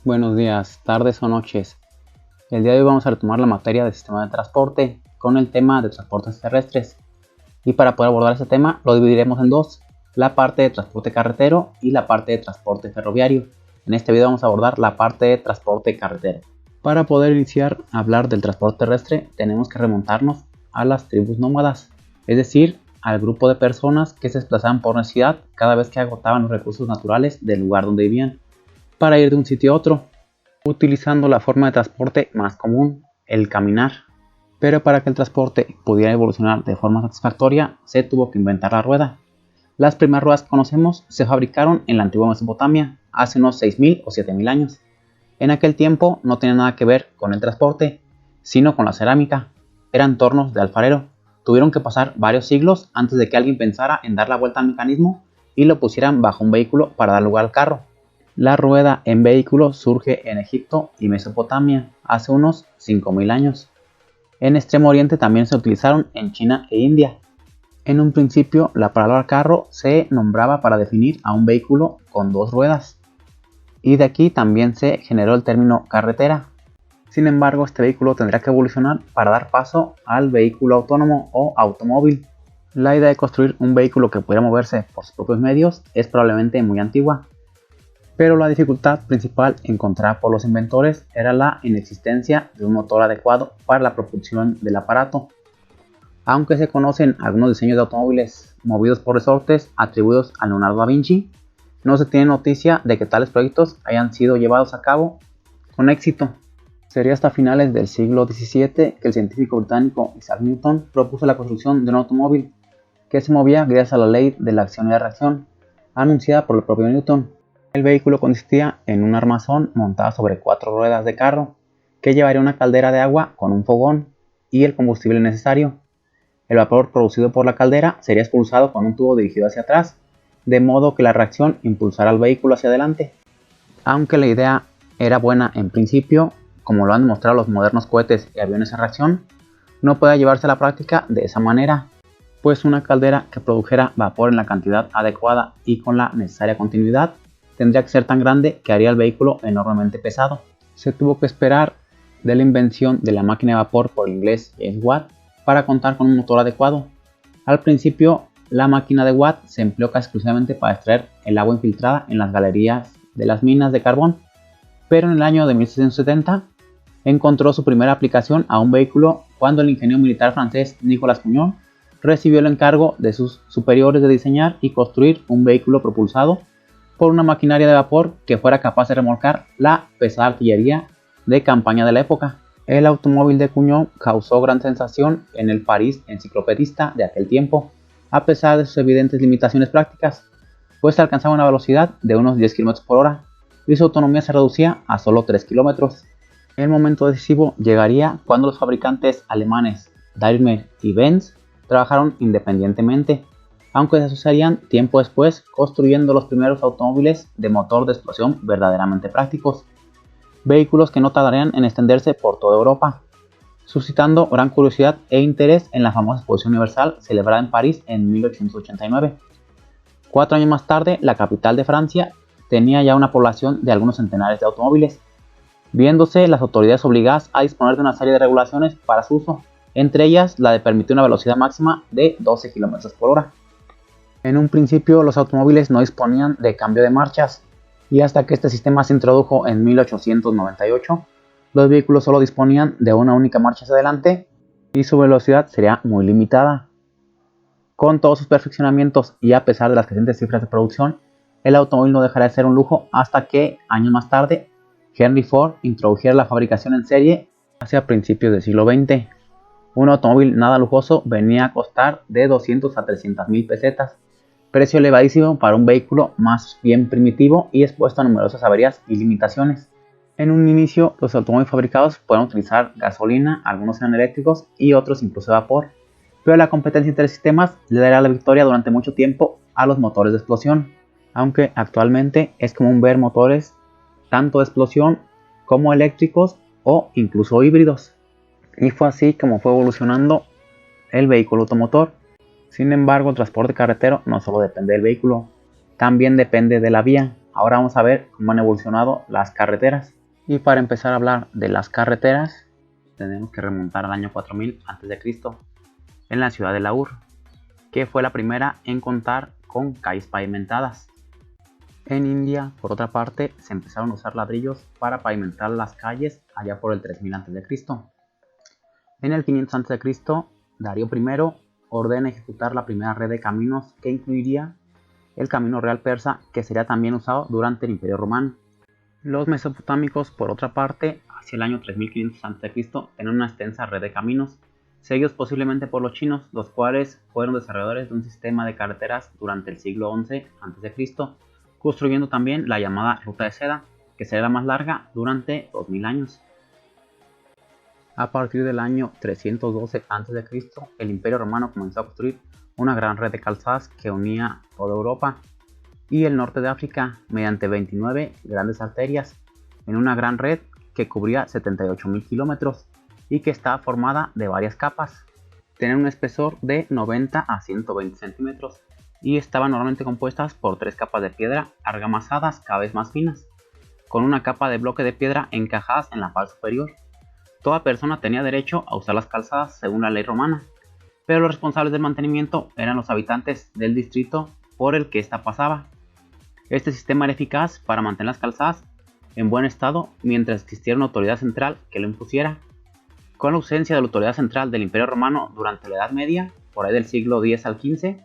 Buenos días, tardes o noches. El día de hoy vamos a retomar la materia de sistema de transporte con el tema de transportes terrestres. Y para poder abordar este tema lo dividiremos en dos, la parte de transporte carretero y la parte de transporte ferroviario. En este video vamos a abordar la parte de transporte carretero. Para poder iniciar a hablar del transporte terrestre tenemos que remontarnos a las tribus nómadas, es decir, al grupo de personas que se desplazaban por necesidad cada vez que agotaban los recursos naturales del lugar donde vivían, para ir de un sitio a otro, utilizando la forma de transporte más común, el caminar. Pero para que el transporte pudiera evolucionar de forma satisfactoria, se tuvo que inventar la rueda. Las primeras ruedas que conocemos se fabricaron en la antigua Mesopotamia, hace unos 6.000 o 7.000 años. En aquel tiempo no tenía nada que ver con el transporte, sino con la cerámica. Eran tornos de alfarero. Tuvieron que pasar varios siglos antes de que alguien pensara en dar la vuelta al mecanismo y lo pusieran bajo un vehículo para dar lugar al carro. La rueda en vehículos surge en Egipto y Mesopotamia hace unos 5.000 años. En Extremo Oriente también se utilizaron en China e India. En un principio, la palabra carro se nombraba para definir a un vehículo con dos ruedas, y de aquí también se generó el término carretera. Sin embargo, este vehículo tendría que evolucionar para dar paso al vehículo autónomo o automóvil. La idea de construir un vehículo que pudiera moverse por sus propios medios es probablemente muy antigua, pero la dificultad principal encontrada por los inventores era la inexistencia de un motor adecuado para la propulsión del aparato. Aunque se conocen algunos diseños de automóviles movidos por resortes atribuidos a Leonardo da Vinci, no se tiene noticia de que tales proyectos hayan sido llevados a cabo con éxito. Sería hasta finales del siglo XVII que el científico británico Isaac Newton propuso la construcción de un automóvil que se movía gracias a la ley de la acción y la reacción, anunciada por el propio Newton. El vehículo consistía en un armazón montado sobre 4 ruedas de carro, que llevaría una caldera de agua con un fogón y el combustible necesario. El vapor producido por la caldera sería expulsado con un tubo dirigido hacia atrás, de modo que la reacción impulsara al vehículo hacia adelante. Aunque la idea era buena en principio, como lo han demostrado los modernos cohetes y aviones a reacción, no puede llevarse a la práctica de esa manera, pues una caldera que produjera vapor en la cantidad adecuada y con la necesaria continuidad tendría que ser tan grande que haría el vehículo enormemente pesado. Se tuvo que esperar de la invención de la máquina de vapor por el inglés James Watt para contar con un motor adecuado. Al principio, la máquina de Watt se empleó casi exclusivamente para extraer el agua infiltrada en las galerías de las minas de carbón, pero en el año de 1670 encontró su primera aplicación a un vehículo cuando el ingeniero militar francés Nicolas Fugger recibió el encargo de sus superiores de diseñar y construir un vehículo propulsado por una maquinaria de vapor que fuera capaz de remolcar la pesada artillería de campaña de la época. El automóvil de Cugnot causó gran sensación en el París enciclopedista de aquel tiempo, a pesar de sus evidentes limitaciones prácticas, pues alcanzaba una velocidad de unos 10 km por hora y su autonomía se reducía a solo 3 km. El momento decisivo llegaría cuando los fabricantes alemanes Daimler y Benz trabajaron independientemente, aunque se asociarían tiempo después construyendo los primeros automóviles de motor de explosión verdaderamente prácticos, vehículos que no tardarían en extenderse por toda Europa, suscitando gran curiosidad e interés en la famosa Exposición Universal celebrada en París en 1889. 4 años más tarde, la capital de Francia tenía ya una población de algunos centenares de automóviles, viéndose las autoridades obligadas a disponer de una serie de regulaciones para su uso, entre ellas la de permitir una velocidad máxima de 12 km por hora. En un principio los automóviles no disponían de cambio de marchas, y hasta que este sistema se introdujo en 1898, los vehículos solo disponían de una única marcha hacia adelante y su velocidad sería muy limitada. Con todos sus perfeccionamientos y a pesar de las crecientes cifras de producción, el automóvil no dejará de ser un lujo hasta que, años más tarde, Henry Ford introdujera la fabricación en serie hacia principios del siglo XX. Un automóvil nada lujoso venía a costar de 200 a 300 mil pesetas, precio elevadísimo para un vehículo más bien primitivo y expuesto a numerosas averías y limitaciones. En un inicio, los automóviles fabricados pueden utilizar gasolina, algunos eran eléctricos y otros incluso vapor, pero la competencia entre sistemas le dará la victoria durante mucho tiempo a los motores de explosión, aunque actualmente es común ver motores tanto de explosión como eléctricos o incluso híbridos. Y fue así como fue evolucionando el vehículo automotor. Sin embargo, el transporte carretero no solo depende del vehículo, también depende de la vía. Ahora vamos a ver cómo han evolucionado las carreteras. Y para empezar a hablar de las carreteras, tenemos que remontar al año 4000 a.C. en la ciudad de La Ur, que fue la primera en contar con calles pavimentadas. En India, por otra parte, se empezaron a usar ladrillos para pavimentar las calles allá por el 3000 a.C. En el 500 a.C., Darío I ordena ejecutar la primera red de caminos, que incluiría el camino real persa, que sería también usado durante el Imperio Romano. Los mesopotámicos, por otra parte, hacia el año 3500 a.C., tenían una extensa red de caminos, seguidos posiblemente por los chinos, los cuales fueron desarrolladores de un sistema de carreteras durante el siglo XI a.C., construyendo también la llamada Ruta de Seda, que sería la más larga durante 2000 años. A partir del año 312 a.C., el Imperio Romano comenzó a construir una gran red de calzadas que unía toda Europa y el norte de África mediante 29 grandes arterias, en una gran red que cubría 78.000 kilómetros y que estaba formada de varias capas. Tenía un espesor de 90 a 120 centímetros y estaban normalmente compuestas por 3 capas de piedra argamasadas cada vez más finas, con una capa de bloque de piedra encajadas en la parte superior. Toda persona tenía derecho a usar las calzadas según la ley romana, pero los responsables del mantenimiento eran los habitantes del distrito por el que ésta pasaba. Este sistema era eficaz para mantener las calzadas en buen estado mientras existiera una autoridad central que lo impusiera. Con la ausencia de la autoridad central del Imperio Romano durante la Edad Media, por ahí del siglo X al XV,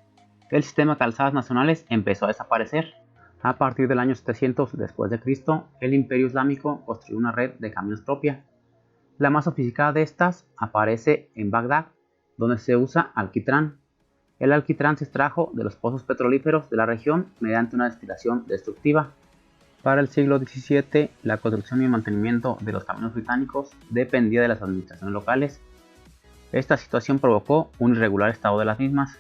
el sistema de calzadas nacionales empezó a desaparecer. A partir del año 700 después de Cristo, el Imperio Islámico construyó una red de caminos propia. La más sofisticada de estas aparece en Bagdad, donde se usa alquitrán. El alquitrán se extrajo de los pozos petrolíferos de la región mediante una destilación destructiva. Para el siglo XVII, la construcción y el mantenimiento de los caminos británicos dependía de las administraciones locales. Esta situación provocó un irregular estado de las mismas.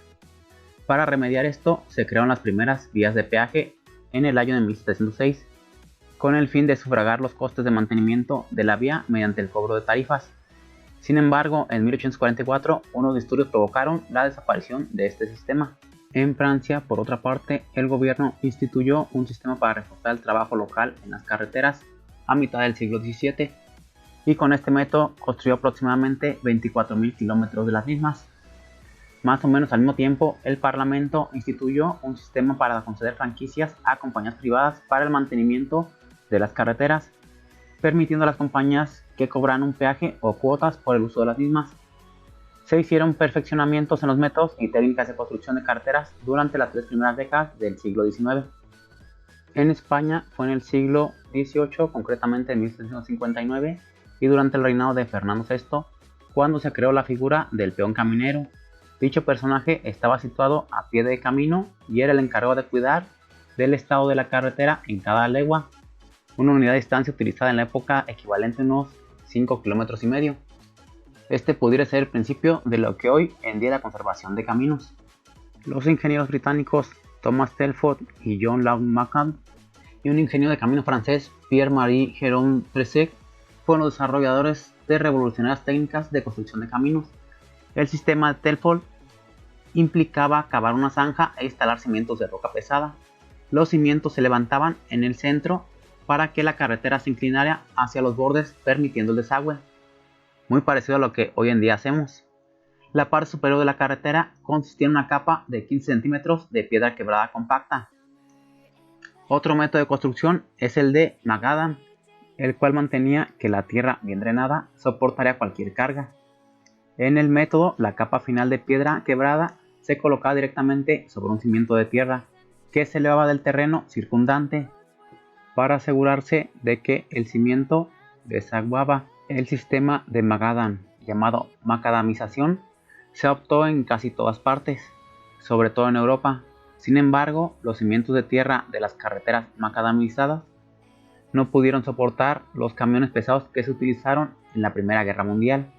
Para remediar esto, se crearon las primeras vías de peaje en el año de 1706, con el fin de sufragar los costes de mantenimiento de la vía mediante el cobro de tarifas. Sin embargo, en 1844, unos disturbios provocaron la desaparición de este sistema. En Francia, por otra parte, el gobierno instituyó un sistema para reforzar el trabajo local en las carreteras a mitad del siglo XVII, y con este método construyó aproximadamente 24.000 kilómetros de las mismas. Más o menos al mismo tiempo, el Parlamento instituyó un sistema para conceder franquicias a compañías privadas para el mantenimiento de las carreteras, permitiendo a las compañías que cobran un peaje o cuotas por el uso de las mismas. Se hicieron perfeccionamientos en los métodos y técnicas de construcción de carreteras durante las 3 primeras décadas del siglo XIX. En España fue en el siglo XVIII, concretamente en 1759, y durante el reinado de Fernando VI, cuando se creó la figura del peón caminero. Dicho personaje estaba situado a pie de camino y era el encargado de cuidar del estado de la carretera en cada legua, una unidad de distancia utilizada en la época equivalente a unos 5,5 kilómetros. Este pudiera ser el principio de lo que hoy en día es la conservación de caminos. Los ingenieros británicos Thomas Telford y John Law Macmahon y un ingeniero de camino francés, Pierre-Marie Jérôme Tresec, fueron los desarrolladores de revolucionarias técnicas de construcción de caminos. El sistema de Telford implicaba cavar una zanja e instalar cimientos de roca pesada. Los cimientos se levantaban en el centro para que la carretera se inclinara hacia los bordes, permitiendo el desagüe, muy parecido a lo que hoy en día hacemos. La parte superior de la carretera consistía en una capa de 15 centímetros de piedra quebrada compacta. Otro método de construcción es el de Macadam, el cual mantenía que la tierra bien drenada soportaría cualquier carga. En el método, la capa final de piedra quebrada se colocaba directamente sobre un cimiento de tierra que se elevaba del terreno circundante para asegurarse de que el cimiento desaguaba. El sistema de Macadam, llamado macadamización, se adoptó en casi todas partes, sobre todo en Europa. Sin embargo, los cimientos de tierra de las carreteras macadamizadas no pudieron soportar los camiones pesados que se utilizaron en la Primera Guerra Mundial.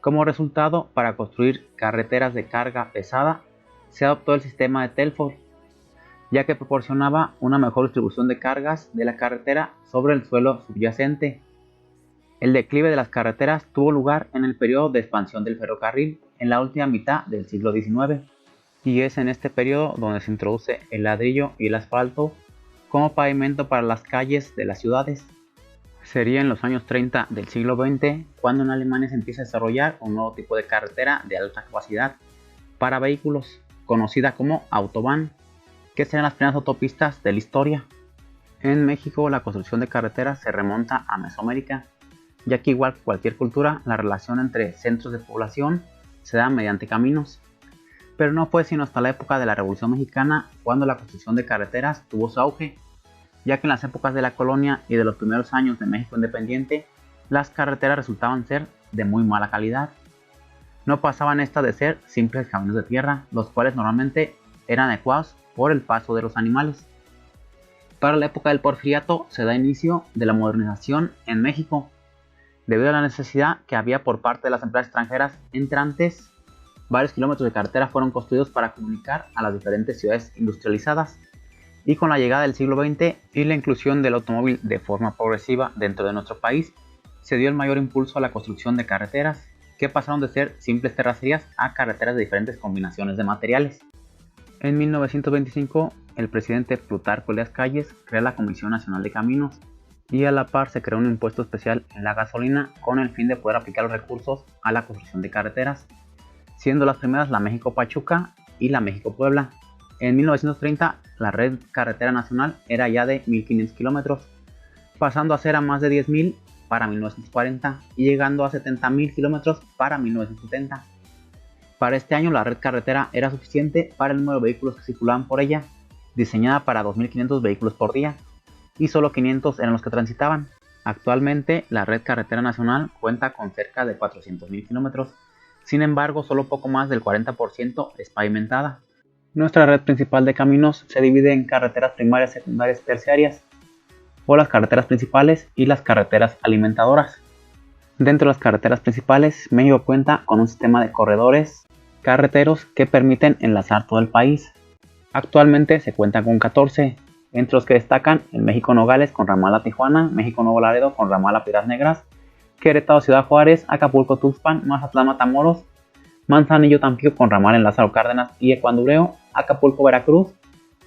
Como resultado, para construir carreteras de carga pesada, se adoptó el sistema de Telford, ya que proporcionaba una mejor distribución de cargas de la carretera sobre el suelo subyacente. El declive de las carreteras tuvo lugar en el periodo de expansión del ferrocarril en la última mitad del siglo XIX, y es en este periodo donde se introduce el ladrillo y el asfalto como pavimento para las calles de las ciudades. Sería en los años 30 del siglo XX cuando en Alemania se empieza a desarrollar un nuevo tipo de carretera de alta capacidad para vehículos, conocida como Autobahn, que serán las primeras autopistas de la historia. En México la construcción de carreteras se remonta a Mesoamérica, ya que igual que cualquier cultura, la relación entre centros de población se da mediante caminos. Pero no fue sino hasta la época de la Revolución Mexicana cuando la construcción de carreteras tuvo su auge, ya que en las épocas de la colonia y de los primeros años de México independiente, las carreteras resultaban ser de muy mala calidad. No pasaban estas de ser simples caminos de tierra, los cuales normalmente eran adecuados por el paso de los animales. Para la época del Porfiriato se da inicio de la modernización en México, debido a la necesidad que había por parte de las empresas extranjeras entrantes. Varios kilómetros de carretera fueron construidos para comunicar a las diferentes ciudades industrializadas, y con la llegada del siglo XX y la inclusión del automóvil de forma progresiva dentro de nuestro país, se dio el mayor impulso a la construcción de carreteras, que pasaron de ser simples terracerías a carreteras de diferentes combinaciones de materiales. En 1925, el presidente Plutarco Elías Calles crea la Comisión Nacional de Caminos, y a la par se creó un impuesto especial en la gasolina con el fin de poder aplicar los recursos a la construcción de carreteras, siendo las primeras la México-Pachuca y la México-Puebla. En 1930, la red carretera nacional era ya de 1.500 kilómetros, pasando a ser a más de 10.000 para 1940 y llegando a 70.000 kilómetros para 1970. Para este año la red carretera era suficiente para el número de vehículos que circulaban por ella, diseñada para 2.500 vehículos por día, y solo 500 eran los que transitaban. Actualmente la red carretera nacional cuenta con cerca de 400.000 kilómetros, sin embargo solo poco más del 40% es pavimentada. Nuestra red principal de caminos se divide en carreteras primarias, secundarias y terciarias, o las carreteras principales y las carreteras alimentadoras. Dentro de las carreteras principales, México cuenta con un sistema de corredores carreteros que permiten enlazar todo el país. Actualmente se cuenta con 14, entre los que destacan el México-Nogales con ramal a Tijuana, México-Nuevo Laredo con ramal a Piedras Negras, Querétaro-Ciudad Juárez, Acapulco-Tuxpan, Mazatlán-Matamoros, Manzanillo-Tampico con ramal en Lázaro Cárdenas y Ecuandureo, Acapulco-Veracruz,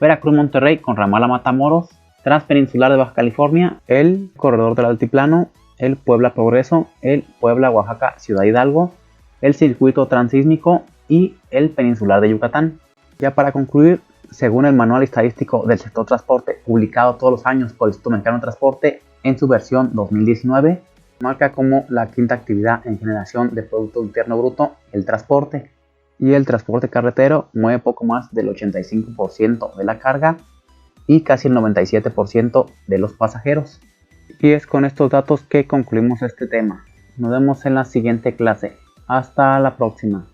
Veracruz-Monterrey con ramal a Matamoros, Transpeninsular de Baja California, el Corredor del Altiplano, el Puebla-Progreso, el Puebla-Oaxaca-Ciudad Hidalgo, el Circuito Transísmico y el Peninsular de Yucatán. Ya para concluir, según el Manual Estadístico del Sector Transporte, publicado todos los años por el Instituto Mexicano de Transporte en su versión 2019, marca como la quinta actividad en generación de Producto Interno Bruto el transporte, y el transporte carretero mueve poco más del 85% de la carga y casi el 97% de los pasajeros. Y es con estos datos que concluimos este tema. Nos vemos en la siguiente clase. Hasta la próxima.